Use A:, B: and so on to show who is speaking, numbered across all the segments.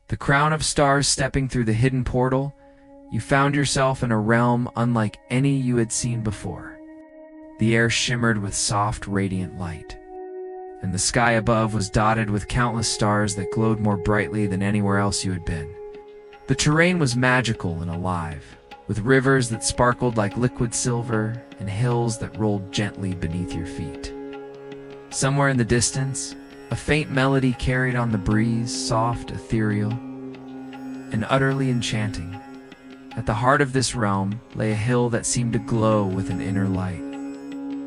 A: The crown of stars stepping through the hidden portal, you found yourself in a realm unlike any you had seen before. The air shimmered with soft, radiant light, and the sky above was dotted with countless stars that glowed more brightly than anywhere else you had been. The terrain was magical and alive, with rivers that sparkled like liquid silver and hills that rolled gently beneath your feet. Somewhere in the distance, a faint melody carried on the breeze, soft, ethereal, and utterly enchanting. At the heart of this realm lay a hill that seemed to glow with an inner light.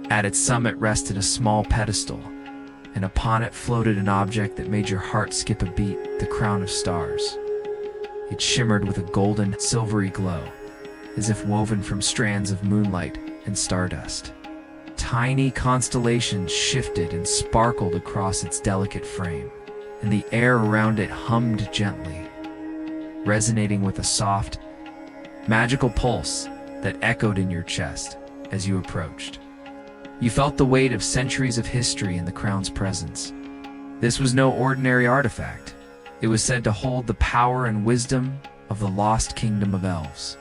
A: At its summit rested a small pedestal, and upon it floated an object that made your heart skip a beat, the crown of stars. It shimmered with a golden, silvery glow, as if woven from strands of moonlight and stardust. Tiny constellations shifted and sparkled across its delicate frame, and the air around it hummed gently, resonating with a soft, magical pulse that echoed in your chest as you approached. You felt the weight of centuries of history in the crown's presence. This was no ordinary artifact. It was said to hold the power and wisdom of the Lost Kingdom of Elves,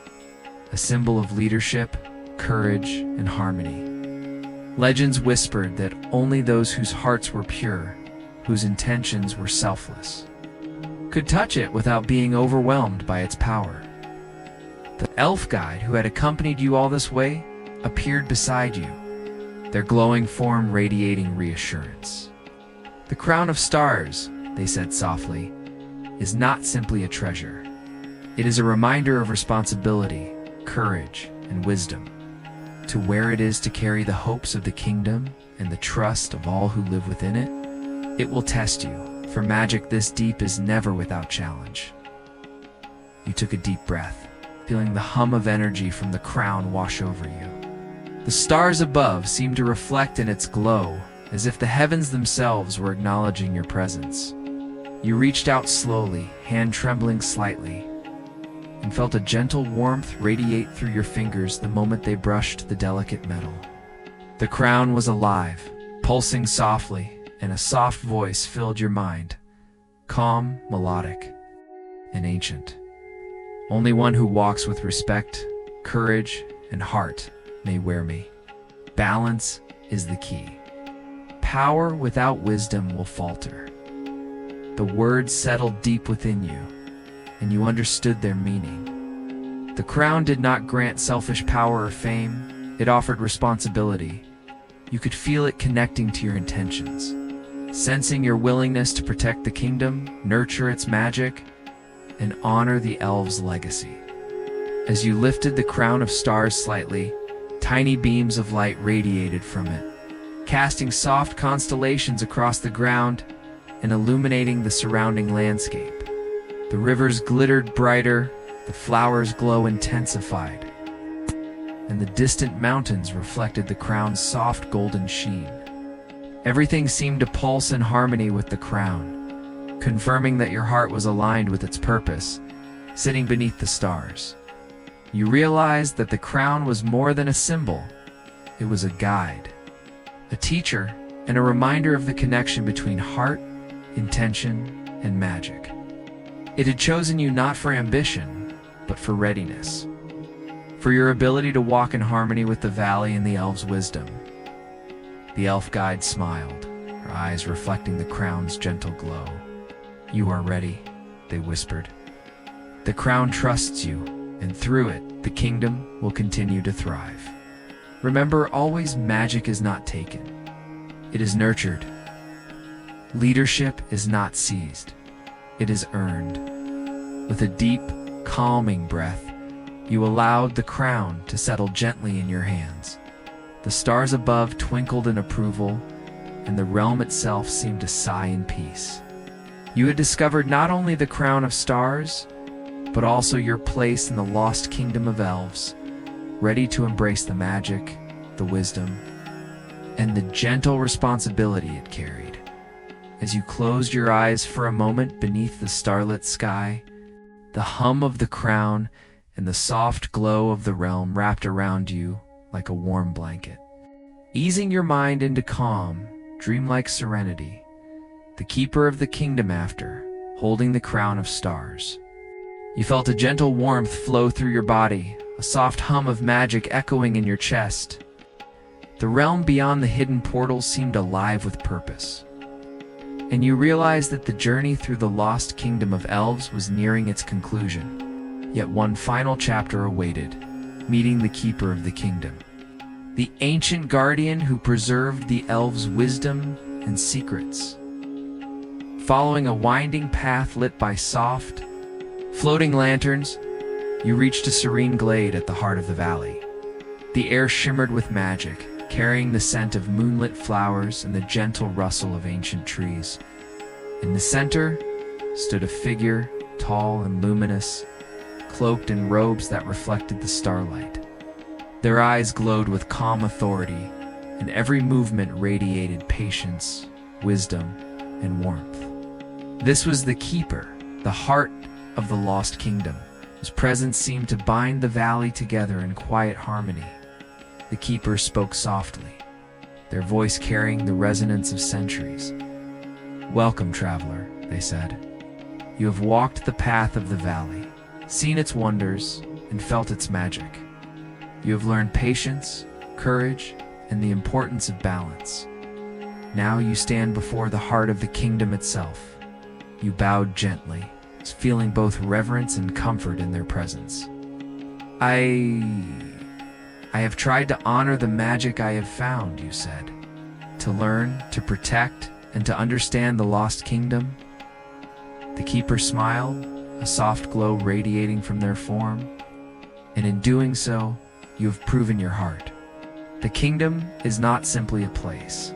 A: a symbol of leadership, courage, and harmony. Legends whispered that only those whose hearts were pure, whose intentions were selfless, could touch it without being overwhelmed by its power. The elf guide who had accompanied you all this way appeared beside you, their glowing form radiating reassurance. The crown of stars, they said softly, is not simply a treasure. It is a reminder of responsibility, courage, and wisdom. To where it is to carry the hopes of the kingdom and the trust of all who live within it, it will test you, for magic this deep is never without challenge. You took a deep breath, feeling the hum of energy from the crown wash over you. The stars above seemed to reflect in its glow, as if the heavens themselves were acknowledging your presence. You reached out slowly, hand trembling slightly, and felt a gentle warmth radiate through your fingers the moment they brushed the delicate metal. The crown was alive, pulsing softly, and a soft voice filled your mind, calm, melodic, and ancient. Only one who walks with respect, courage, and heart may wear me. Balance is the key. Power without wisdom will falter. The words settled deep within you, and you understood their meaning. The crown did not grant selfish power or fame, it offered responsibility. You could feel it connecting to your intentions, sensing your willingness to protect the kingdom, nurture its magic, and honor the elves' legacy. As you lifted the crown of stars slightly, tiny beams of light radiated from it, casting soft constellations across the ground and illuminating the surrounding landscape. The rivers glittered brighter, the flowers' glow intensified, and the distant mountains reflected the crown's soft golden sheen. Everything seemed to pulse in harmony with the crown, confirming that your heart was aligned with its purpose, sitting beneath the stars. You realized that the crown was more than a symbol. It was a guide, a teacher, and a reminder of the connection between heart, intention, and magic. It had chosen you not for ambition, but for readiness, for your ability to walk in harmony with the valley and the elves' wisdom. The elf guide smiled, her eyes reflecting the crown's gentle glow. "You are ready," they whispered. "The crown trusts you, and through it, the kingdom will continue to thrive. Remember, always magic is not taken. It is nurtured. Leadership is not seized. It is earned." With a deep, calming breath, you allowed the crown to settle gently in your hands. The stars above twinkled in approval, and the realm itself seemed to sigh in peace. You had discovered not only the crown of stars, but also your place in the Lost Kingdom of Elves, ready to embrace the magic, the wisdom, and the gentle responsibility it carried. As you closed your eyes for a moment beneath the starlit sky, the hum of the crown and the soft glow of the realm wrapped around you like a warm blanket. Easing your mind into calm, dreamlike serenity, the keeper of the kingdom after holding the crown of stars. You felt a gentle warmth flow through your body, a soft hum of magic echoing in your chest. The realm beyond the hidden portals seemed alive with purpose. And you realized that the journey through the Lost Kingdom of Elves was nearing its conclusion. Yet one final chapter awaited, meeting the Keeper of the Kingdom, the ancient guardian who preserved the elves' wisdom and secrets. Following a winding path lit by soft, floating lanterns, you reached a serene glade at the heart of the valley. The air shimmered with magic, carrying the scent of moonlit flowers and the gentle rustle of ancient trees. In the center stood a figure, tall and luminous, cloaked in robes that reflected the starlight. Their eyes glowed with calm authority, and every movement radiated patience, wisdom, and warmth. This was the Keeper, the heart of the Lost Kingdom, whose presence seemed to bind the valley together in quiet harmony. The Keeper spoke softly, their voice carrying the resonance of centuries. "Welcome, traveler," they said. "You have walked the path of the valley, seen its wonders, and felt its magic. You have learned patience, courage, and the importance of balance. Now you stand before the heart of the kingdom itself." You bowed gently, feeling both reverence and comfort in their presence. I have tried to honor the magic I have found," you said. "To learn, to protect, and to understand the Lost Kingdom." The Keeper smiled, a soft glow radiating from their form. "And in doing so, you have proven your heart. The kingdom is not simply a place.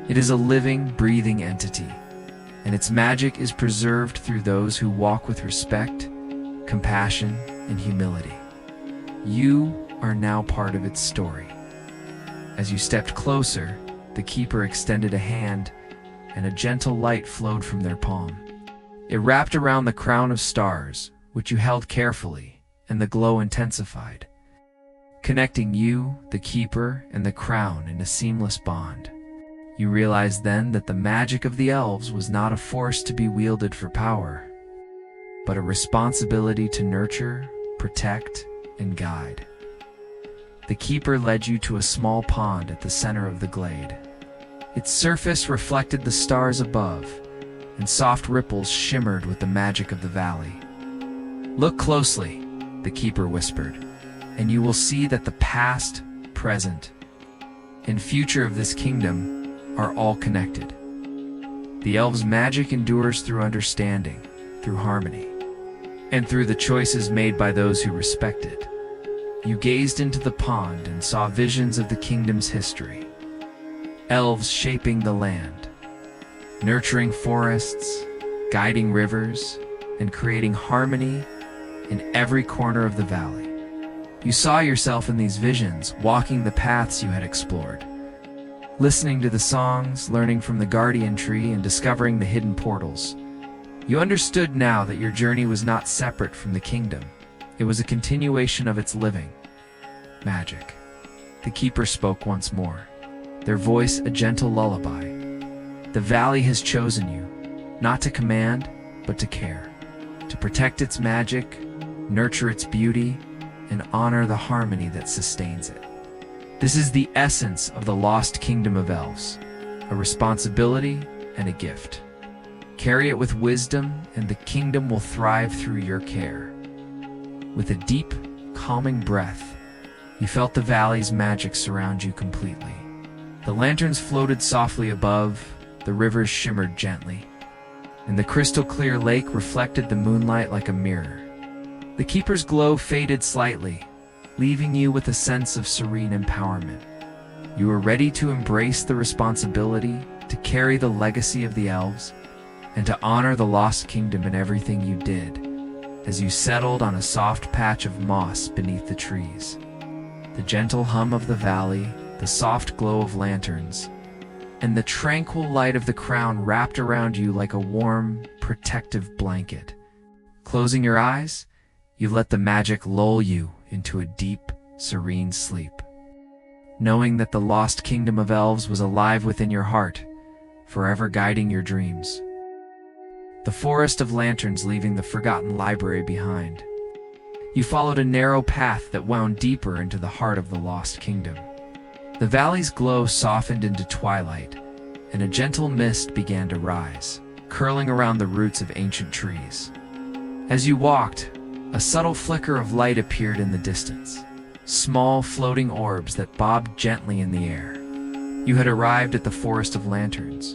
A: It is a living, breathing entity, and its magic is preserved through those who walk with respect, compassion, and humility. You are now part of its story." As you stepped closer, the Keeper extended a hand, and a gentle light flowed from their palm. It wrapped around the crown of stars, which you held carefully, and the glow intensified, connecting you, the Keeper, and the crown in a seamless bond. You realized then that the magic of the elves was not a force to be wielded for power, but a responsibility to nurture, protect, and guide. The Keeper led you to a small pond at the center of the glade. Its surface reflected the stars above, and soft ripples shimmered with the magic of the valley. "Look closely," the Keeper whispered, "and you will see that the past, present, and future of this kingdom are all connected. The elves' magic endures through understanding, through harmony, and through the choices made by those who respect it." You gazed into the pond and saw visions of the kingdom's history. Elves shaping the land, nurturing forests, guiding rivers, and creating harmony in every corner of the valley. You saw yourself in these visions, walking the paths you had explored, listening to the songs, learning from the guardian tree, and discovering the hidden portals. You understood now that your journey was not separate from the kingdom. It was a continuation of its living magic. The Keeper spoke once more, their voice a gentle lullaby. "The valley has chosen you, not to command, but to care, to protect its magic, nurture its beauty, and honor the harmony that sustains it. This is the essence of the Lost Kingdom of Elves, a responsibility and a gift. Carry it with wisdom, and the kingdom will thrive through your care." With a deep, calming breath, you felt the valley's magic surround you completely. The lanterns floated softly above, the rivers shimmered gently, and the crystal-clear lake reflected the moonlight like a mirror. The Keeper's glow faded slightly, leaving you with a sense of serene empowerment. You were ready to embrace the responsibility, to carry the legacy of the elves, and to honor the Lost Kingdom in everything you did. As you settled on a soft patch of moss beneath the trees, the gentle hum of the valley, the soft glow of lanterns, and the tranquil light of the crown wrapped around you like a warm, protective blanket. Closing your eyes, you let the magic lull you into a deep, serene sleep, knowing that the Lost Kingdom of Elves was alive within your heart, forever guiding your dreams. the forest of lanterns leaving the forgotten library behind. You followed a narrow path that wound deeper into the heart of the Lost Kingdom. The valley's glow softened into twilight, and a gentle mist began to rise, curling around the roots of ancient trees. As you walked, a subtle flicker of light appeared in the distance, small floating orbs that bobbed gently in the air. You had arrived at the Forest of Lanterns,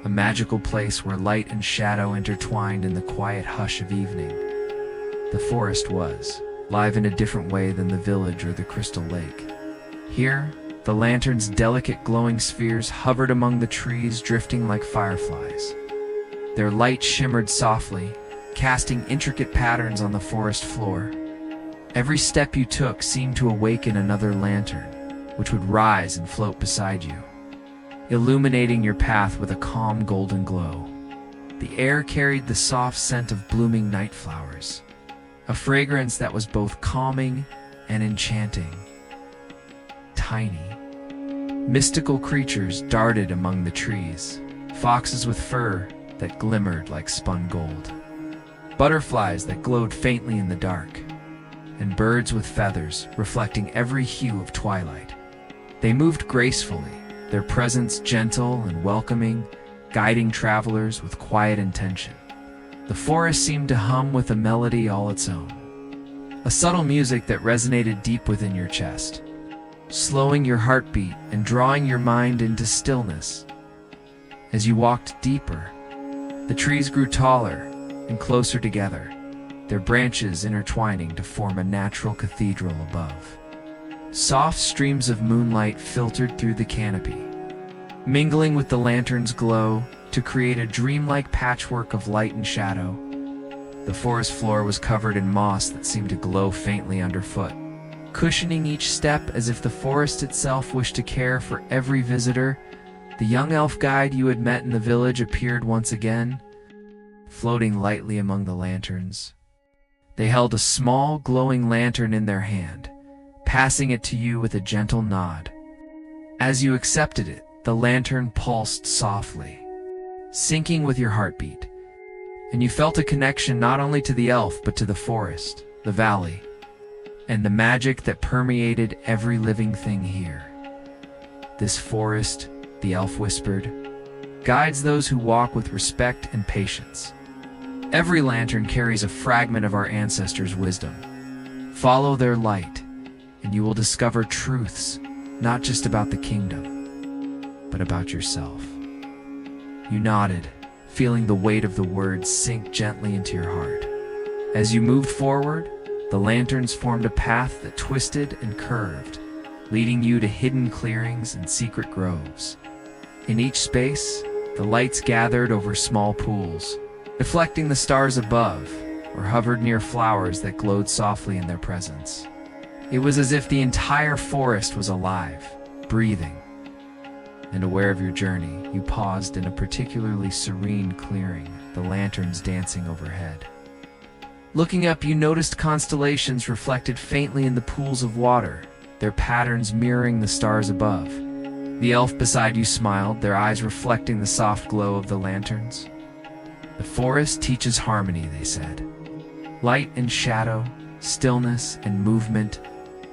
A: a magical place where light and shadow intertwined in the quiet hush of evening. The forest was alive in a different way than the village or the crystal lake. Here, the lanterns' delicate glowing spheres hovered among the trees, drifting like fireflies. Their light shimmered softly, casting intricate patterns on the forest floor. Every step you took seemed to awaken another lantern, which would rise and float beside you, illuminating your path with a calm golden glow. The air carried the soft scent of blooming night flowers, a fragrance that was both calming and enchanting. Tiny, mystical creatures darted among the trees, foxes with fur that glimmered like spun gold, butterflies that glowed faintly in the dark, and birds with feathers reflecting every hue of twilight. They moved gracefully, their presence gentle and welcoming, guiding travelers with quiet intention. The forest seemed to hum with a melody all its own, a subtle music that resonated deep within your chest, slowing your heartbeat and drawing your mind into stillness. As you walked deeper, the trees grew taller and closer together, their branches intertwining to form a natural cathedral above. Soft streams of moonlight filtered through the canopy, mingling with the lantern's glow to create a dreamlike patchwork of light and shadow. The forest floor was covered in moss that seemed to glow faintly underfoot, cushioning each step as if the forest itself wished to care for every visitor. The young elf guide you had met in the village appeared once again, floating lightly among the lanterns. They held a small, glowing lantern in their hand, passing it to you with a gentle nod. As you accepted it, the lantern pulsed softly, syncing with your heartbeat, and you felt a connection not only to the elf but to the forest, the valley, and the magic that permeated every living thing here. This forest, the elf whispered, guides those who walk with respect and patience. Every lantern carries a fragment of our ancestors' wisdom. Follow their light, and you will discover truths not just about the kingdom, but about yourself. You nodded, feeling the weight of the words sink gently into your heart. As you moved forward, the lanterns formed a path that twisted and curved, leading you to hidden clearings and secret groves. In each space, the lights gathered over small pools, reflecting the stars above, or hovered near flowers that glowed softly in their presence. It was as if the entire forest was alive, breathing. And aware of your journey, you paused in a particularly serene clearing, the lanterns dancing overhead. Looking up, you noticed constellations reflected faintly in the pools of water, their patterns mirroring the stars above. The elf beside you smiled, their eyes reflecting the soft glow of the lanterns. The forest teaches harmony, they said. Light and shadow, stillness and movement,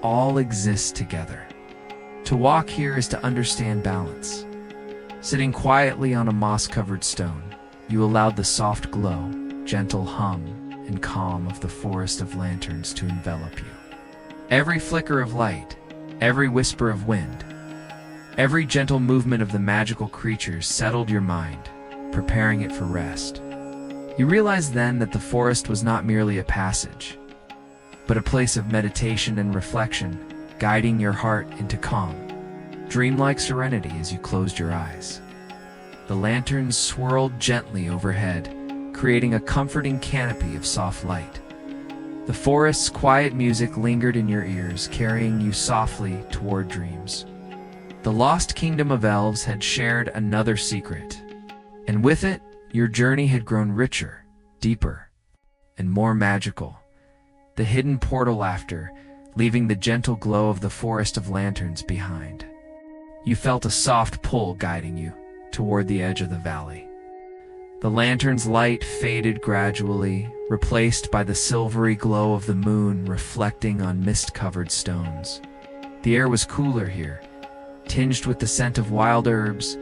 A: all exist together. To walk here is to understand balance. Sitting quietly on a moss-covered stone, you allowed the soft glow, gentle hum, and calm of the forest of lanterns to envelop you. Every flicker of light, every whisper of wind, every gentle movement of the magical creatures settled your mind, preparing it for rest. You realized then that the forest was not merely a passage, but a place of meditation and reflection, guiding your heart into calm, dreamlike serenity as you closed your eyes. The lanterns swirled gently overhead, creating a comforting canopy of soft light. The forest's quiet music lingered in your ears, carrying you softly toward dreams. The Lost Kingdom of Elves had shared another secret, and with it, your journey had grown richer, deeper, and more magical. The hidden portal after, leaving the gentle glow of the Forest of Lanterns behind. You felt a soft pull guiding you toward the edge of the valley. The lantern's light faded gradually, replaced by the silvery glow of the moon reflecting on mist-covered stones. The air was cooler here, tinged with the scent of wild herbs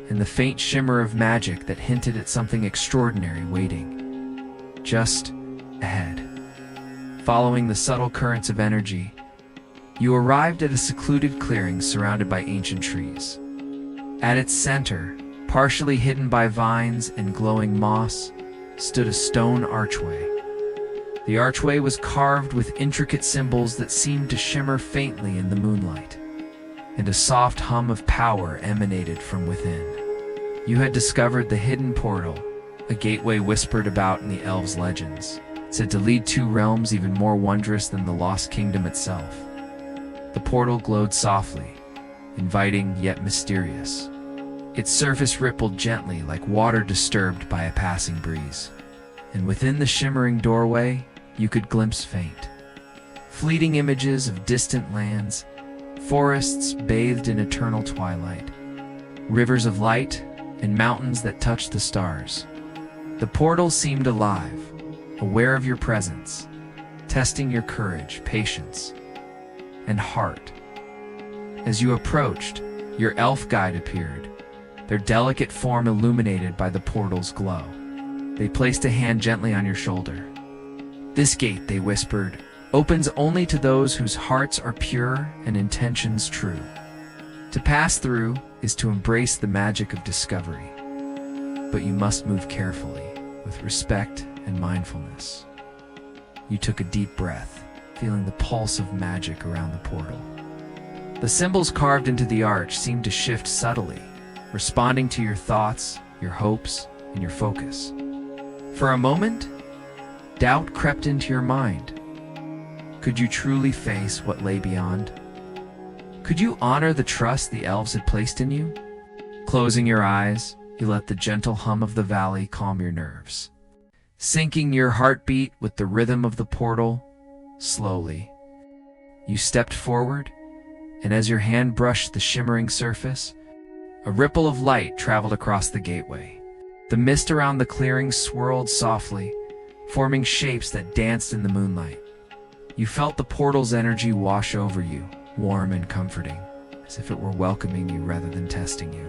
A: and the faint shimmer of magic that hinted at something extraordinary waiting just ahead. Following the subtle currents of energy, you arrived at a secluded clearing surrounded by ancient trees. At its center, partially hidden by vines and glowing moss, stood a stone archway. The archway was carved with intricate symbols that seemed to shimmer faintly in the moonlight, and a soft hum of power emanated from within. You had discovered the hidden portal, a gateway whispered about in the elves' legends, said to lead to realms even more wondrous than the Lost Kingdom itself. The portal glowed softly, inviting yet mysterious. Its surface rippled gently like water disturbed by a passing breeze, and within the shimmering doorway you could glimpse fleeting images of distant lands, forests bathed in eternal twilight, rivers of light, and mountains that touched the stars. The portal seemed alive, aware of your presence, testing your courage, patience, and heart. As you approached, your elf guide appeared, their delicate form illuminated by the portal's glow. They placed a hand gently on your shoulder. "This gate," they whispered, "opens only to those whose hearts are pure and intentions true. To pass through is to embrace the magic of discovery. But you must move carefully, with respect and mindfulness." You took a deep breath, feeling the pulse of magic around the portal. The symbols carved into the arch seemed to shift subtly, responding to your thoughts, your hopes, and your focus. For a moment, doubt crept into your mind. Could you truly face what lay beyond? Could you honor the trust the elves had placed in you? Closing your eyes, you let the gentle hum of the valley calm your nerves. Syncing your heartbeat with the rhythm of the portal, slowly, you stepped forward, and as your hand brushed the shimmering surface, a ripple of light traveled across the gateway. The mist around the clearing swirled softly, forming shapes that danced in the moonlight. You felt the portal's energy wash over you, warm and comforting, as if it were welcoming you rather than testing you.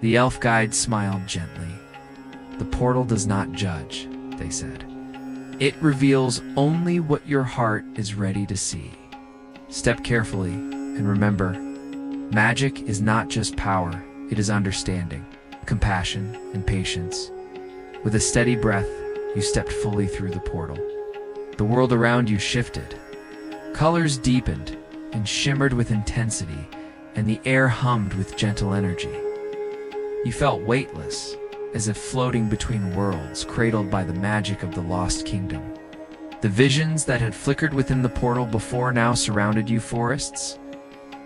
A: The elf guide smiled gently. "The portal does not judge," they said. "It reveals only what your heart is ready to see. Step carefully, and remember, magic is not just power, it is understanding, compassion, and patience." With a steady breath, you stepped fully through the portal. The world around you shifted. Colors deepened and shimmered with intensity, and the air hummed with gentle energy. You felt weightless, as if floating between worlds, cradled by the magic of the Lost Kingdom. The visions that had flickered within the portal before now surrounded you: forests,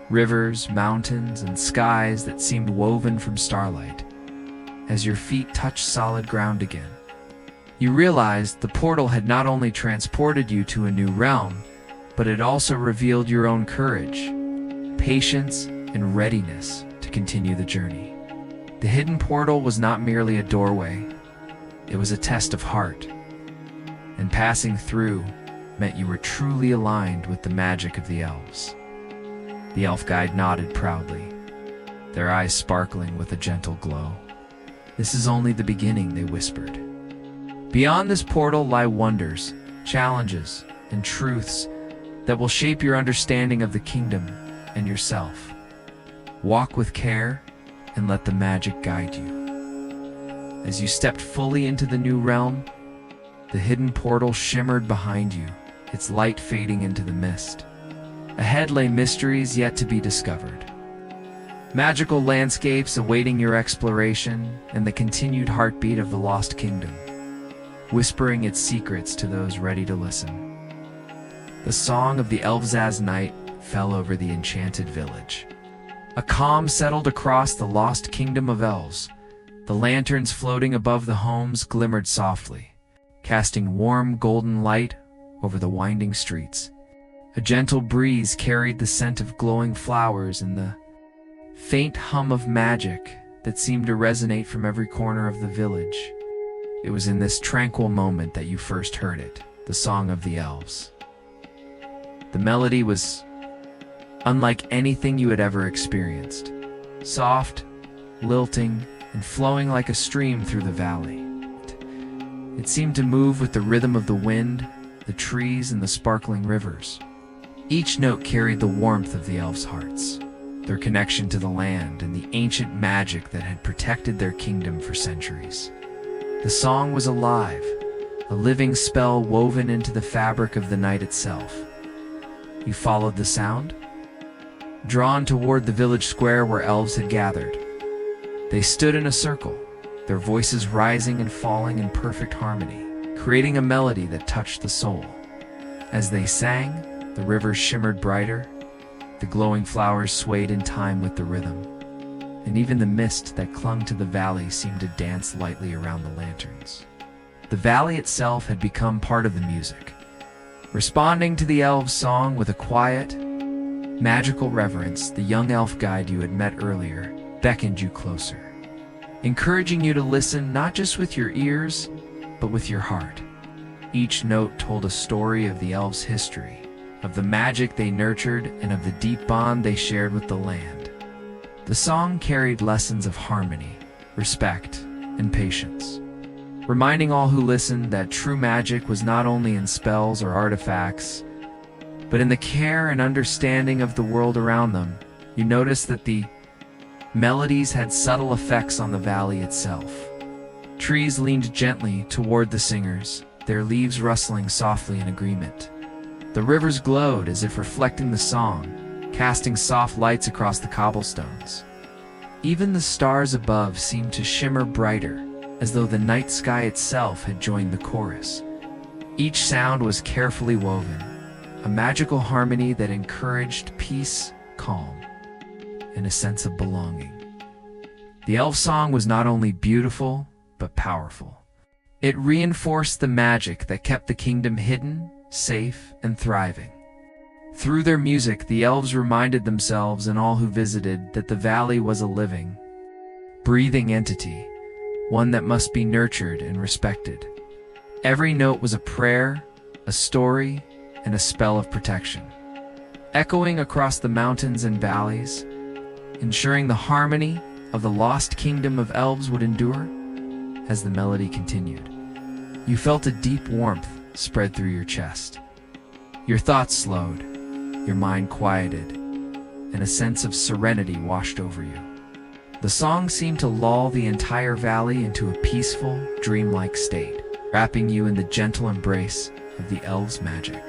A: rivers, mountains, and skies that seemed woven from starlight. As your feet touched solid ground again, you realized the portal had not only transported you to a new realm, but it also revealed your own courage, patience, and readiness to continue the journey. The hidden portal was not merely a doorway, it was a test of heart, and passing through meant you were truly aligned with the magic of the elves. The elf guide nodded proudly, their eyes sparkling with a gentle glow. "This is only the beginning," they whispered. "Beyond this portal lie wonders, challenges, and truths that will shape your understanding of the kingdom and yourself. Walk with care and let the magic guide you." As you stepped fully into the new realm, the hidden portal shimmered behind you, its light fading into the mist. Ahead lay mysteries yet to be discovered, magical landscapes awaiting your exploration, and the continued heartbeat of the Lost Kingdom, whispering its secrets to those ready to listen. The song of the elves as night fell over the enchanted village. A calm settled across the Lost Kingdom of Elves. The lanterns floating above the homes glimmered softly, casting warm golden light over the winding streets. A gentle breeze carried the scent of glowing flowers and the faint hum of magic that seemed to resonate from every corner of the village. It was in this tranquil moment that you first heard it, the song of the elves. The melody was unlike anything you had ever experienced. Soft, lilting, and flowing like a stream through the valley. It seemed to move with the rhythm of the wind, the trees, and the sparkling rivers. Each note carried the warmth of the elves' hearts, their connection to the land, and the ancient magic that had protected their kingdom for centuries. The song was alive, a living spell woven into the fabric of the night itself. You followed the sound, drawn toward the village square where elves had gathered. They stood in a circle, their voices rising and falling in perfect harmony, creating a melody that touched the soul. As they sang, the river shimmered brighter, the glowing flowers swayed in time with the rhythm, and even the mist that clung to the valley seemed to dance lightly around the lanterns. The valley itself had become part of the music, responding to the elves' song with a quiet, magical reverence. The young elf guide you had met earlier beckoned you closer, encouraging you to listen not just with your ears, but with your heart. Each note told a story of the elves' history, of the magic they nurtured, and of the deep bond they shared with the land. The song carried lessons of harmony, respect, and patience, reminding all who listened that true magic was not only in spells or artifacts, but in the care and understanding of the world around them. You noticed that the melodies had subtle effects on the valley itself. Trees leaned gently toward the singers, their leaves rustling softly in agreement. The rivers glowed as if reflecting the song, casting soft lights across the cobblestones. Even the stars above seemed to shimmer brighter, as though the night sky itself had joined the chorus. Each sound was carefully woven, a magical harmony that encouraged peace, calm, and a sense of belonging. The elf song was not only beautiful, but powerful. It reinforced the magic that kept the kingdom hidden, safe, and thriving. Through their music, the elves reminded themselves and all who visited that the valley was a living, breathing entity, one that must be nurtured and respected. Every note was a prayer, a story, and a spell of protection, echoing across the mountains and valleys, ensuring the harmony of the Lost Kingdom of Elves would endure. As the melody continued, you felt a deep warmth spread through your chest. Your thoughts slowed, your mind quieted, and a sense of serenity washed over you. The song seemed to lull the entire valley into a peaceful, dreamlike state, wrapping you in the gentle embrace of the elves' magic.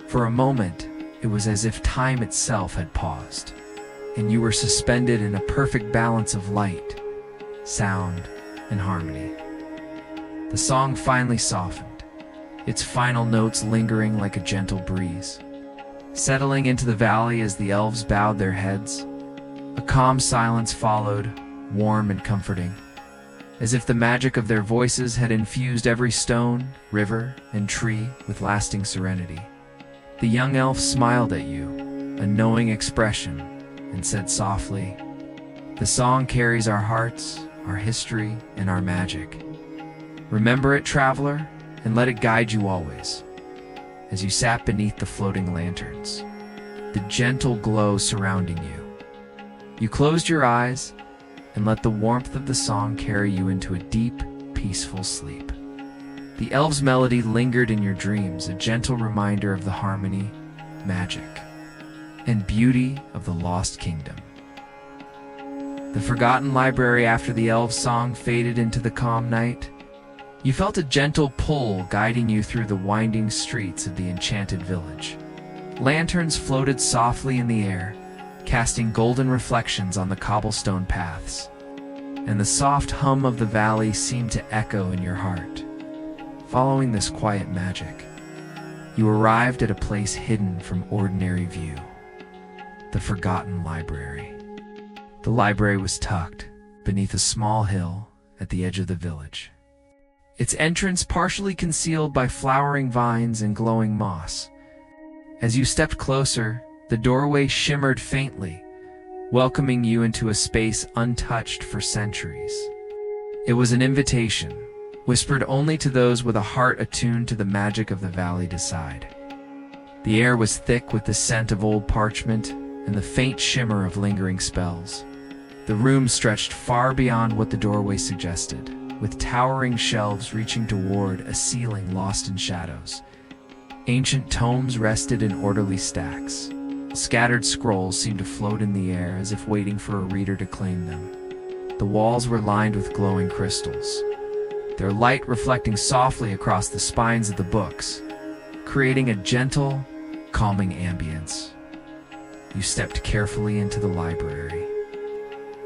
A: For a moment, it was as if time itself had paused, and you were suspended in a perfect balance of light, sound, and harmony. The song finally softened, its final notes lingering like a gentle breeze, settling into the valley as the elves bowed their heads. A calm silence followed, warm and comforting, as if the magic of their voices had infused every stone, river, and tree with lasting serenity. The young elf smiled at you, a knowing expression, and said softly, "The song carries our hearts, our history, and our magic. Remember it, traveler, and let it guide you always." As you sat beneath the floating lanterns, the gentle glow surrounding you, you closed your eyes and let the warmth of the song carry you into a deep, peaceful sleep. The elves' melody lingered in your dreams, a gentle reminder of the harmony, magic, and beauty of the Lost Kingdom. The forgotten library after the elves' song faded into the calm night. You felt a gentle pull guiding you through the winding streets of the enchanted village. Lanterns floated softly in the air, casting golden reflections on the cobblestone paths, and the soft hum of the valley seemed to echo in your heart. Following this quiet magic, you arrived at a place hidden from ordinary view, the forgotten library. The library was tucked beneath a small hill at the edge of the village, its entrance partially concealed by flowering vines and glowing moss. As you stepped closer, the doorway shimmered faintly, welcoming you into a space untouched for centuries. It was an invitation, whispered only to those with a heart attuned to the magic of the valley decide. The air was thick with the scent of old parchment and the faint shimmer of lingering spells. The room stretched far beyond what the doorway suggested, with towering shelves reaching toward a ceiling lost in shadows. Ancient tomes rested in orderly stacks. Scattered scrolls seemed to float in the air as if waiting for a reader to claim them. The walls were lined with glowing crystals, their light reflecting softly across the spines of the books, creating a gentle, calming ambience. You stepped carefully into the library,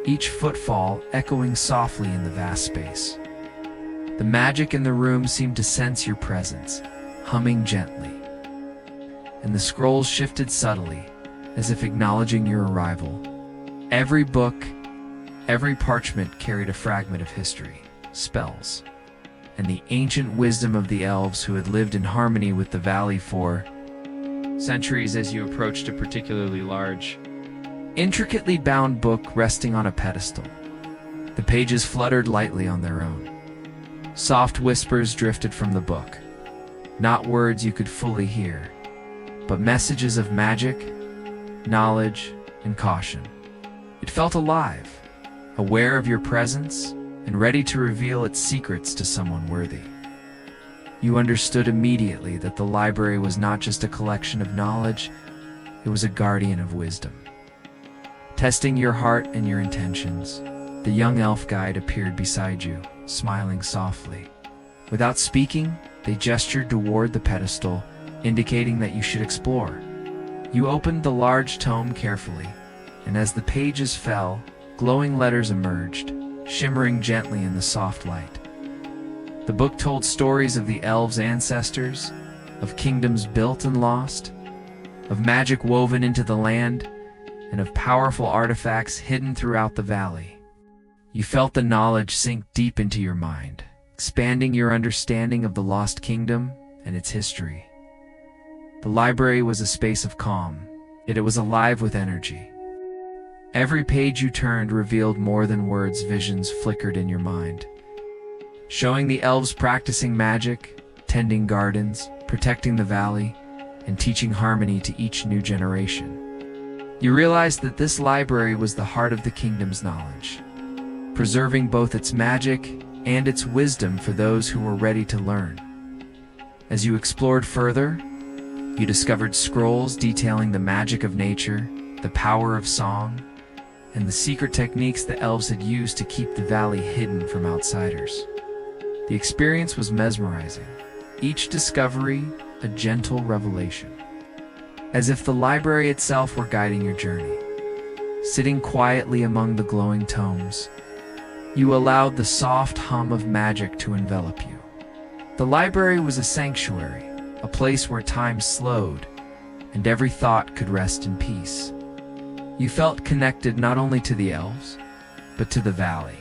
A: each footfall echoing softly in the vast space. The magic in the room seemed to sense your presence, humming gently, and the scrolls shifted subtly, as if acknowledging your arrival. Every book, every parchment carried a fragment of history, spells, and the ancient wisdom of the elves who had lived in harmony with the valley for centuries. As you approached a particularly large, intricately bound book resting on a pedestal, the pages fluttered lightly on their own. Soft whispers drifted from the book, not words you could fully hear, but messages of magic, knowledge, and caution. It felt alive, aware of your presence, and ready to reveal its secrets to someone worthy. You understood immediately that the library was not just a collection of knowledge, it was a guardian of wisdom. Testing your heart and your intentions, the young elf guide appeared beside you, smiling softly. Without speaking, they gestured toward the pedestal, indicating that you should explore. You opened the large tome carefully, and as the pages fell, glowing letters emerged, shimmering gently in the soft light. The book told stories of the elves' ancestors, of kingdoms built and lost, of magic woven into the land, and of powerful artifacts hidden throughout the valley. You felt the knowledge sink deep into your mind, expanding your understanding of the Lost Kingdom and its history. The library was a space of calm, yet it was alive with energy. Every page you turned revealed more than words. Visions flickered in your mind, showing the elves practicing magic, tending gardens, protecting the valley, and teaching harmony to each new generation. You realized that this library was the heart of the kingdom's knowledge, preserving both its magic and its wisdom for those who were ready to learn. As you explored further, you discovered scrolls detailing the magic of nature, the power of song, and the secret techniques the elves had used to keep the valley hidden from outsiders. The experience was mesmerizing, each discovery a gentle revelation, as if the library itself were guiding your journey. Sitting quietly among the glowing tomes, you allowed the soft hum of magic to envelop you. The library was a sanctuary, a place where time slowed, and every thought could rest in peace. You felt connected not only to the elves, but to the valley,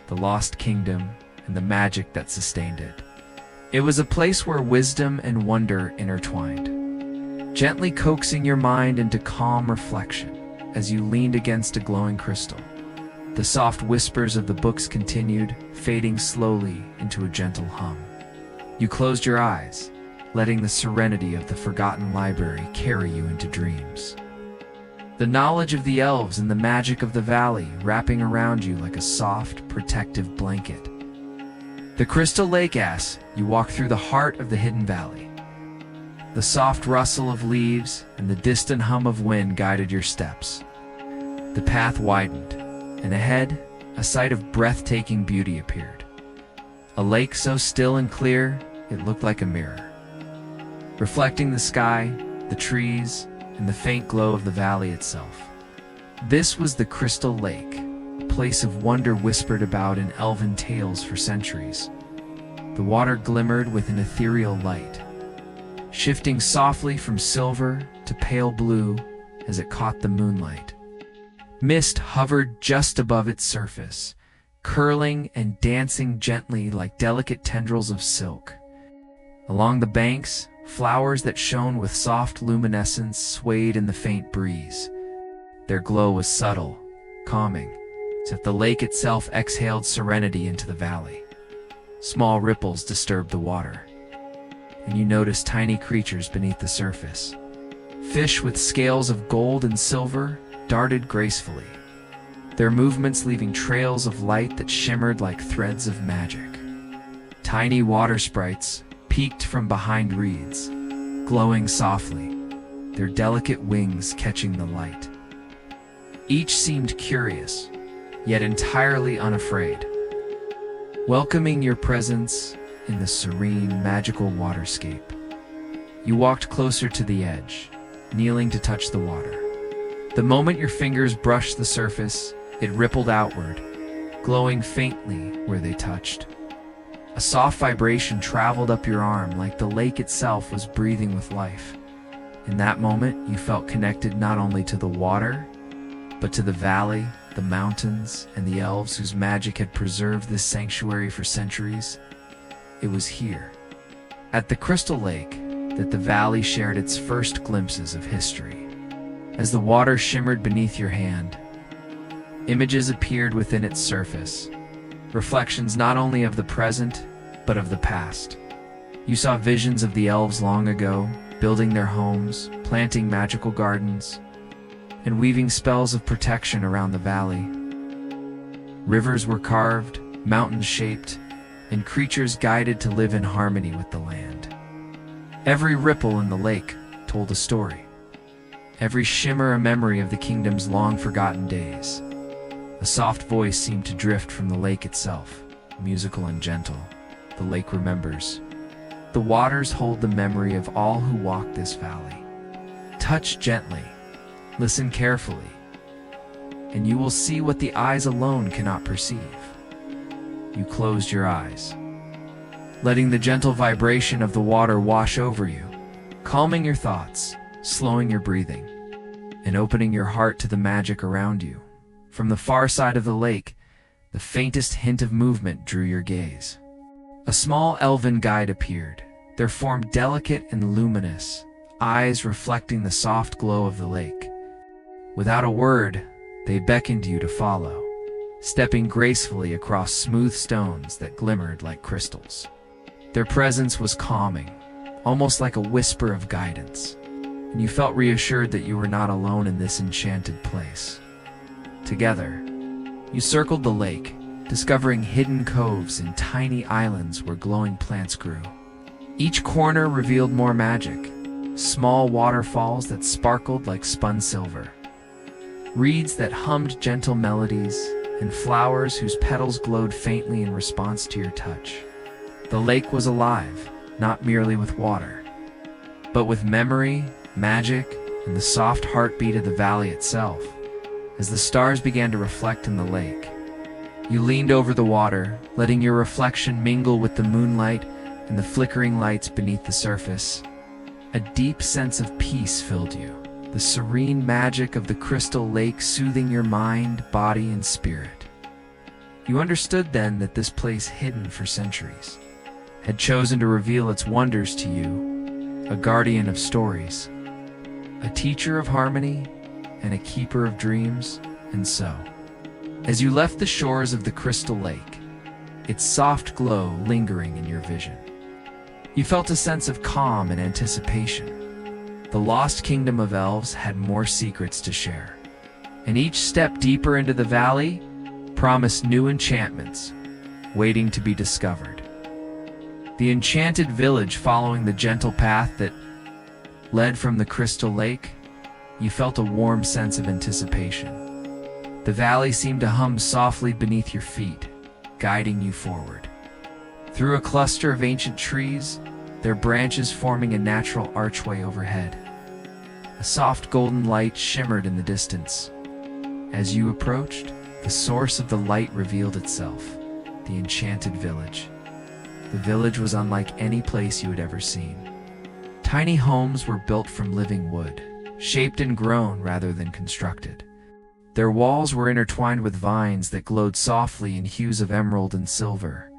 A: the lost kingdom, and the magic that sustained it. It was a place where wisdom and wonder intertwined, gently coaxing your mind into calm reflection as you leaned against a glowing crystal. The soft whispers of the books continued, fading slowly into a gentle hum. You closed your eyes, letting the serenity of the forgotten library carry you into dreams. The knowledge of the elves and the magic of the valley wrapping around you like a soft, protective blanket. The crystal lake. As you walked through the heart of the hidden valley, the soft rustle of leaves and the distant hum of wind guided your steps. The path widened, and ahead, a sight of breathtaking beauty appeared. A lake so still and clear, it looked like a mirror, reflecting the sky, the trees, and the faint glow of the valley itself. This was the Crystal Lake, a place of wonder whispered about in elven tales for centuries. The water glimmered with an ethereal light, shifting softly from silver to pale blue as it caught the moonlight. Mist hovered just above its surface, curling and dancing gently like delicate tendrils of silk. Along the banks, flowers that shone with soft luminescence swayed in the faint breeze, Their glow was subtle, calming, as if the lake itself exhaled serenity into the valley. Small ripples disturbed the water, and you noticed tiny creatures beneath the surface. Fish with scales of gold and silver darted gracefully, their movements leaving trails of light that shimmered like threads of magic. Tiny water sprites peeked from behind reeds, glowing softly, their delicate wings catching the light. Each seemed curious, yet entirely unafraid, welcoming your presence in the serene, magical waterscape. You walked closer to the edge, kneeling to touch the water. The moment your fingers brushed the surface, it rippled outward, glowing faintly where they touched. A soft vibration traveled up your arm like the lake itself was breathing with life. In that moment, you felt connected not only to the water, but to the valley, the mountains, and the elves whose magic had preserved this sanctuary for centuries. It was here, at the Crystal Lake, that the valley shared its first glimpses of history. As the water shimmered beneath your hand, images appeared within its surface, reflections not only of the present, but of the past. You saw visions of the elves long ago, building their homes, planting magical gardens, and weaving spells of protection around the valley. Rivers were carved, mountains shaped, and creatures guided to live in harmony with the land. Every ripple in the lake told a story, every shimmer a memory of the kingdom's long-forgotten days. A soft voice seemed to drift from the lake itself, musical and gentle. The lake remembers. The waters hold the memory of all who walk this valley. Touch gently, listen carefully, and you will see what the eyes alone cannot perceive. You closed your eyes, letting the gentle vibration of the water wash over you, calming your thoughts, slowing your breathing, and opening your heart to the magic around you. From the far side of the lake, the faintest hint of movement drew your gaze. A small elven guide appeared, their form delicate and luminous, eyes reflecting the soft glow of the lake. Without a word, they beckoned you to follow, stepping gracefully across smooth stones that glimmered like crystals. Their presence was calming, almost like a whisper of guidance, and you felt reassured that you were not alone in this enchanted place. Together, you circled the lake, discovering hidden coves and tiny islands where glowing plants grew. Each corner revealed more magic, small waterfalls that sparkled like spun silver, reeds that hummed gentle melodies, and flowers whose petals glowed faintly in response to your touch. The lake was alive, not merely with water, but with memory, magic, and the soft heartbeat of the valley itself. As the stars began to reflect in the lake, you leaned over the water, letting your reflection mingle with the moonlight and the flickering lights beneath the surface. A deep sense of peace filled you, the serene magic of the crystal lake soothing your mind, body, and spirit. You understood then that this place, hidden for centuries, had chosen to reveal its wonders to you, a guardian of stories, a teacher of harmony, and a keeper of dreams. And so, as you left the shores of the crystal lake, its soft glow lingering in your vision, you felt a sense of calm and anticipation. The Lost Kingdom of Elves had more secrets to share, and each step deeper into the valley promised new enchantments waiting to be discovered. The enchanted village, following the gentle path that led from the crystal lake, you felt a warm sense of anticipation. The valley seemed to hum softly beneath your feet, guiding you forward. Through a cluster of ancient trees, their branches forming a natural archway overhead. A soft golden light shimmered in the distance. As you approached, the source of the light revealed itself, the enchanted village. The village was unlike any place you had ever seen. Tiny homes were built from living wood, shaped and grown rather than constructed. Their walls were intertwined with vines that glowed softly in hues of emerald and silver,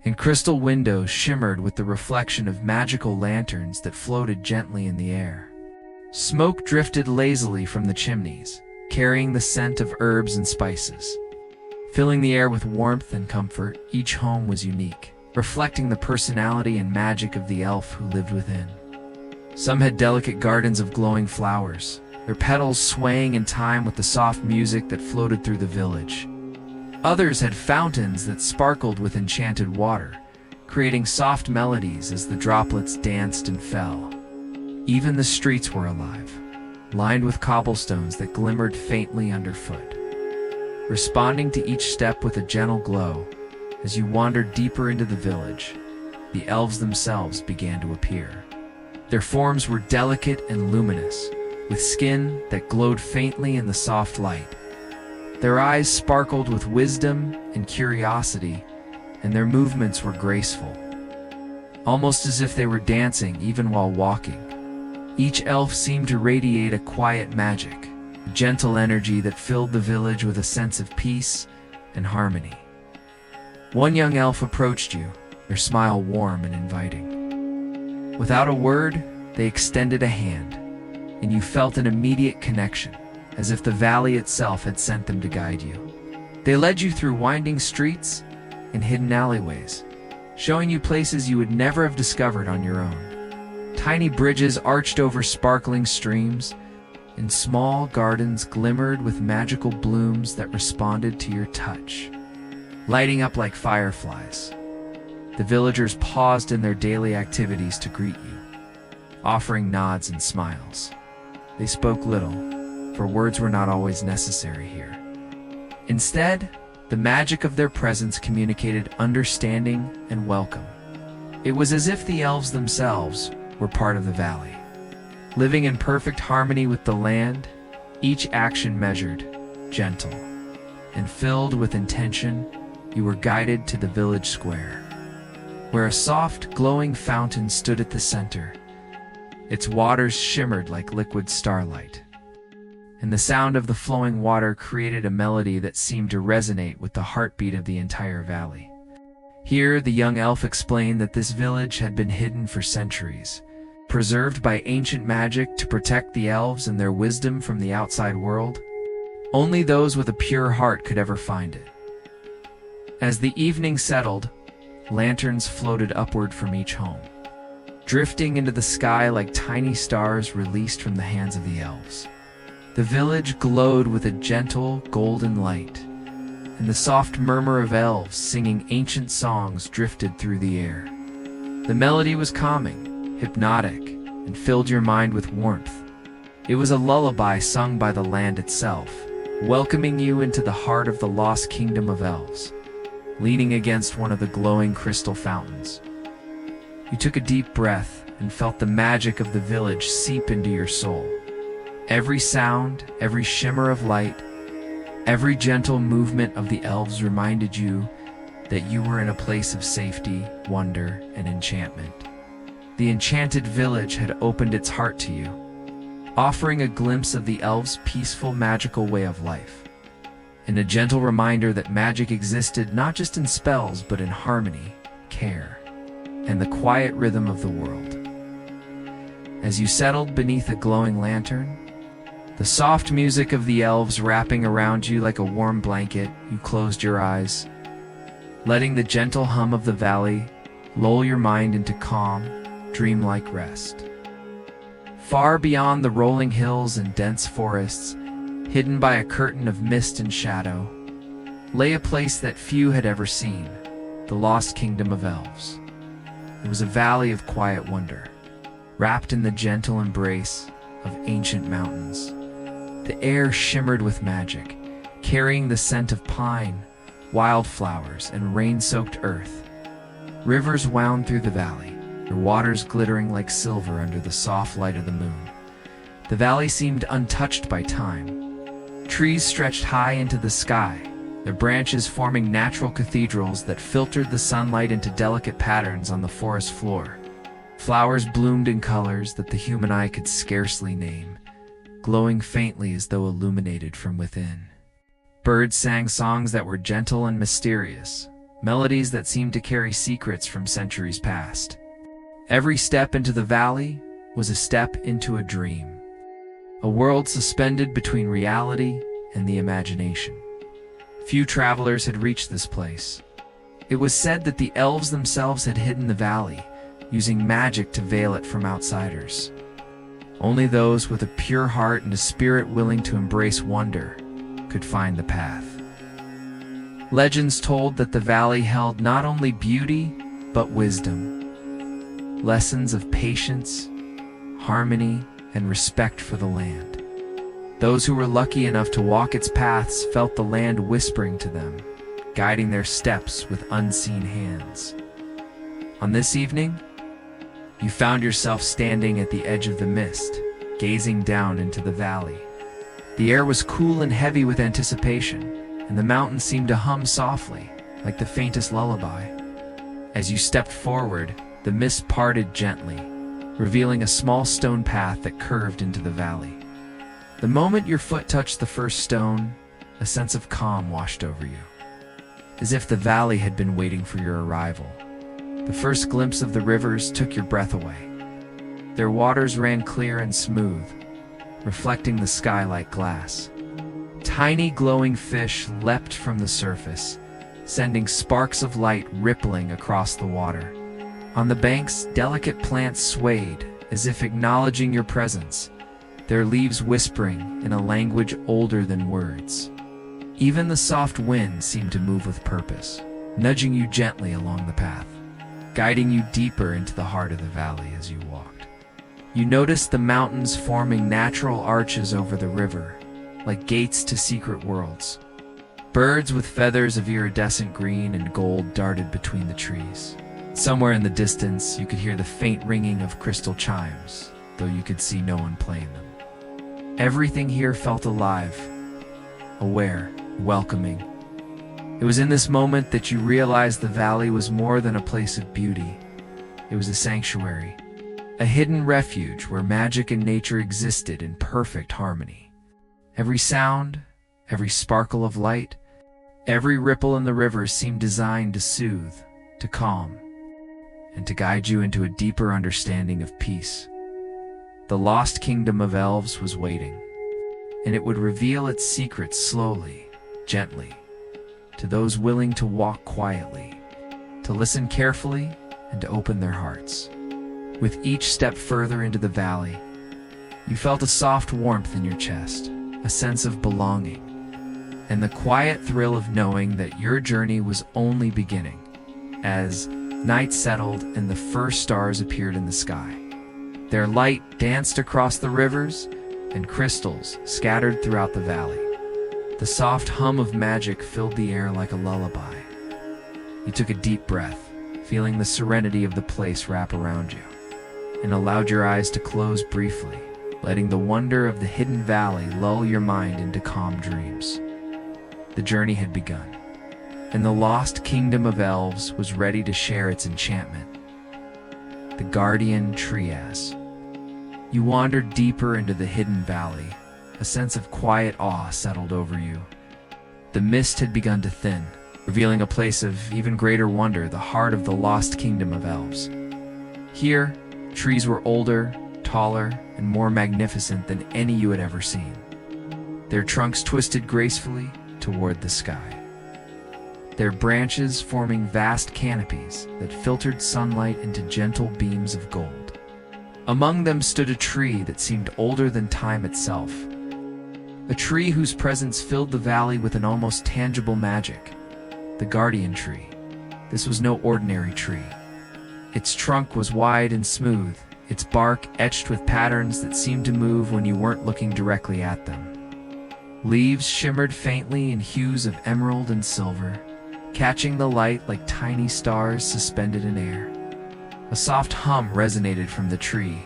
A: and crystal windows shimmered with the reflection of magical lanterns that floated gently in the air. Smoke drifted lazily from the chimneys, carrying the scent of herbs and spices. Filling the air with warmth and comfort, each home was unique, reflecting the personality and magic of the elf who lived within. Some had delicate gardens of glowing flowers, their petals swaying in time with the soft music that floated through the village. Others had fountains that sparkled with enchanted water, creating soft melodies as the droplets danced and fell. Even the streets were alive, lined with cobblestones that glimmered faintly underfoot, responding to each step with a gentle glow. As you wandered deeper into the village, the elves themselves began to appear. Their forms were delicate and luminous, with skin that glowed faintly in the soft light. Their eyes sparkled with wisdom and curiosity, and their movements were graceful, almost as if they were dancing even while walking. Each elf seemed to radiate a quiet magic, a gentle energy that filled the village with a sense of peace and harmony. One young elf approached you, their smile warm and inviting. Without a word, they extended a hand, and you felt an immediate connection, as if the valley itself had sent them to guide you. They led you through winding streets and hidden alleyways, showing you places you would never have discovered on your own. Tiny bridges arched over sparkling streams, and small gardens glimmered with magical blooms that responded to your touch, lighting up like fireflies. The villagers paused in their daily activities to greet you, offering nods and smiles. They spoke little, for words were not always necessary here. Instead, the magic of their presence communicated understanding and welcome. It was as if the elves themselves were part of the valley, living in perfect harmony with the land, each action measured, gentle, and filled with intention. You were guided to the village square, where a soft, glowing fountain stood at the center. Its waters shimmered like liquid starlight, and the sound of the flowing water created a melody that seemed to resonate with the heartbeat of the entire valley. Here, the young elf explained that this village had been hidden for centuries, preserved by ancient magic to protect the elves and their wisdom from the outside world. Only those with a pure heart could ever find it. As the evening settled, lanterns floated upward from each home, drifting into the sky like tiny stars released from the hands of the elves. The village glowed with a gentle, golden light, and the soft murmur of elves singing ancient songs drifted through the air. The melody was calming, hypnotic, and filled your mind with warmth. It was a lullaby sung by the land itself, welcoming you into the heart of the Lost Kingdom of Elves. Leaning against one of the glowing crystal fountains, you took a deep breath and felt the magic of the village seep into your soul. Every sound, every shimmer of light, every gentle movement of the elves reminded you that you were in a place of safety, wonder, and enchantment. The enchanted village had opened its heart to you, offering a glimpse of the elves' peaceful, magical way of life, and a gentle reminder that magic existed not just in spells but in harmony, care, and the quiet rhythm of the world. As you settled beneath a glowing lantern, the soft music of the elves wrapping around you like a warm blanket, you closed your eyes, letting the gentle hum of the valley lull your mind into calm, dreamlike rest. Far beyond the rolling hills and dense forests, hidden by a curtain of mist and shadow, lay a place that few had ever seen, the Lost Kingdom of Elves. It was a valley of quiet wonder, wrapped in the gentle embrace of ancient mountains. The air shimmered with magic, carrying the scent of pine, wildflowers, and rain-soaked earth. Rivers wound through the valley, their waters glittering like silver under the soft light of the moon. The valley seemed untouched by time. Trees stretched high into the sky, their branches forming natural cathedrals that filtered the sunlight into delicate patterns on the forest floor. Flowers bloomed in colors that the human eye could scarcely name, glowing faintly as though illuminated from within. Birds sang songs that were gentle and mysterious, melodies that seemed to carry secrets from centuries past. Every step into the valley was a step into a dream, a world suspended between reality and the imagination. Few travelers had reached this place. It was said that the elves themselves had hidden the valley, using magic to veil it from outsiders. Only those with a pure heart and a spirit willing to embrace wonder could find the path. Legends told that the valley held not only beauty, but wisdom, lessons of patience, harmony, and respect for the land. Those who were lucky enough to walk its paths felt the land whispering to them, guiding their steps with unseen hands. On this evening, you found yourself standing at the edge of the mist, gazing down into the valley. The air was cool and heavy with anticipation, and the mountains seemed to hum softly, like the faintest lullaby. As you stepped forward, the mist parted gently, revealing a small stone path that curved into the valley. The moment your foot touched the first stone, a sense of calm washed over you, as if the valley had been waiting for your arrival. The first glimpse of the rivers took your breath away. Their waters ran clear and smooth, reflecting the sky like glass. Tiny glowing fish leapt from the surface, sending sparks of light rippling across the water. On the banks, delicate plants swayed, as if acknowledging your presence, their leaves whispering in a language older than words. Even the soft wind seemed to move with purpose, nudging you gently along the path, guiding you deeper into the heart of the valley as you walked. You noticed the mountains forming natural arches over the river, like gates to secret worlds. Birds with feathers of iridescent green and gold darted between the trees. Somewhere in the distance, you could hear the faint ringing of crystal chimes, though you could see no one playing them. Everything here felt alive, aware, welcoming. It was in this moment that you realized the valley was more than a place of beauty. It was a sanctuary, a hidden refuge where magic and nature existed in perfect harmony. Every sound, every sparkle of light, every ripple in the river seemed designed to soothe, to calm, and to guide you into a deeper understanding of peace. The Lost Kingdom of Elves was waiting, and it would reveal its secrets slowly, gently, to those willing to walk quietly, to listen carefully, and to open their hearts. With each step further into the valley, you felt a soft warmth in your chest, a sense of belonging, and the quiet thrill of knowing that your journey was only beginning. As night settled and the first stars appeared in the sky, their light danced across the rivers and crystals scattered throughout the valley. The soft hum of magic filled the air like a lullaby. You took a deep breath, feeling the serenity of the place wrap around you, and allowed your eyes to close briefly, letting the wonder of the hidden valley lull your mind into calm dreams. The journey had begun, and the Lost Kingdom of Elves was ready to share its enchantment. The Guardian Trias. You wandered deeper into the hidden valley. A sense of quiet awe settled over you. The mist had begun to thin, revealing a place of even greater wonder, the heart of the Lost Kingdom of Elves. Here, trees were older, taller, and more magnificent than any you had ever seen. Their trunks twisted gracefully toward the sky, their branches forming vast canopies that filtered sunlight into gentle beams of gold. Among them stood a tree that seemed older than time itself, a tree whose presence filled the valley with an almost tangible magic. The Guardian Tree. This was no ordinary tree. Its trunk was wide and smooth, its bark etched with patterns that seemed to move when you weren't looking directly at them. Leaves shimmered faintly in hues of emerald and silver, catching the light like tiny stars suspended in air. A soft hum resonated from the tree,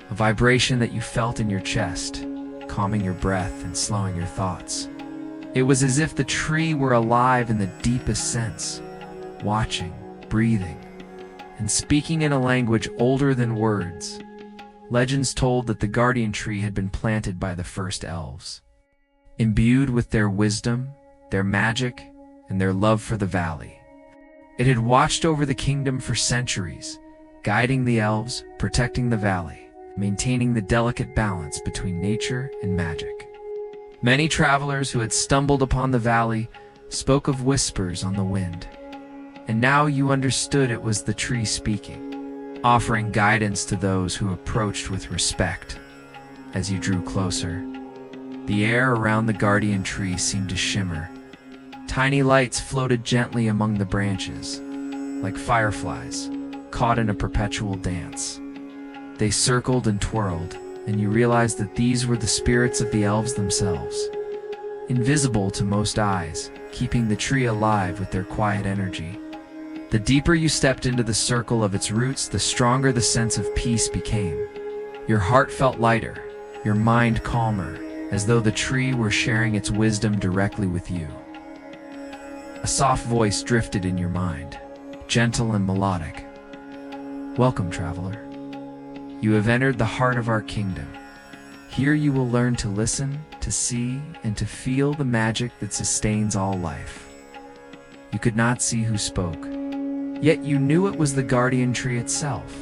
A: a vibration that you felt in your chest, calming your breath and slowing your thoughts. It was as if the tree were alive in the deepest sense, watching, breathing, and speaking in a language older than words. Legends told that the Guardian Tree had been planted by the first elves, imbued with their wisdom, their magic, and their love for the valley. It had watched over the kingdom for centuries, guiding the elves, protecting the valley, maintaining the delicate balance between nature and magic. Many travelers who had stumbled upon the valley spoke of whispers on the wind, and now you understood it was the tree speaking, offering guidance to those who approached with respect. As you drew closer, the air around the guardian tree seemed to shimmer. Tiny lights floated gently among the branches, like fireflies caught in a perpetual dance. They circled and twirled, and you realized that these were the spirits of the elves themselves, invisible to most eyes, keeping the tree alive with their quiet energy. The deeper you stepped into the circle of its roots, the stronger the sense of peace became. Your heart felt lighter, your mind calmer, as though the tree were sharing its wisdom directly with you. A soft voice drifted in your mind, gentle and melodic. "Welcome, traveler. You have entered the heart of our kingdom. Here you will learn to listen, to see, and to feel the magic that sustains all life." You could not see who spoke, yet you knew it was the guardian tree itself,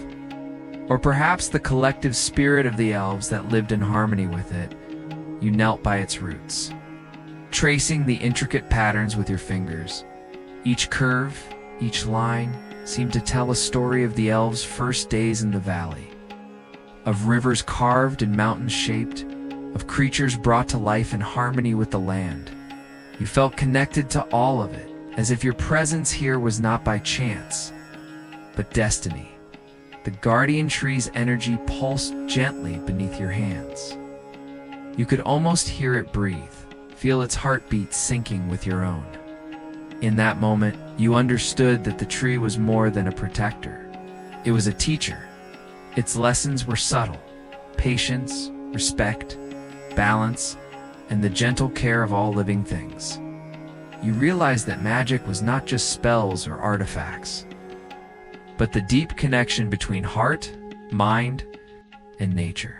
A: or perhaps the collective spirit of the elves that lived in harmony with it. You knelt by its roots, tracing the intricate patterns with your fingers. Each curve, each line, seemed to tell a story of the elves' first days in the valley, of rivers carved and mountains shaped, of creatures brought to life in harmony with the land. You felt connected to all of it, as if your presence here was not by chance, but destiny. The guardian tree's energy pulsed gently beneath your hands. You could almost hear it breathe, feel its heartbeat syncing with your own. In that moment, you understood that the tree was more than a protector. It was a teacher. Its lessons were subtle: patience, respect, balance, and the gentle care of all living things. You realized that magic was not just spells or artifacts, but the deep connection between heart, mind, and nature.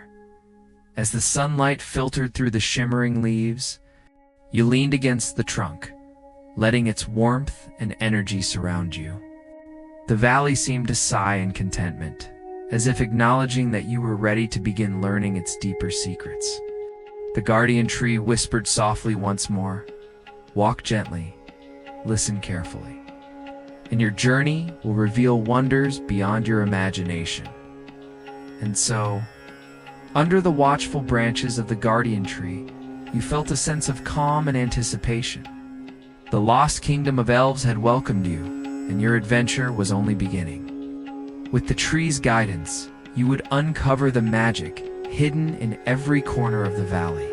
A: As the sunlight filtered through the shimmering leaves, you leaned against the trunk, letting its warmth and energy surround you. The valley seemed to sigh in contentment, as if acknowledging that you were ready to begin learning its deeper secrets. The guardian tree whispered softly once more, "Walk gently, listen carefully, and your journey will reveal wonders beyond your imagination." And so, under the watchful branches of the guardian tree, you felt a sense of calm and anticipation. The Lost Kingdom of Elves had welcomed you, and your adventure was only beginning. With the tree's guidance, you would uncover the magic hidden in every corner of the valley.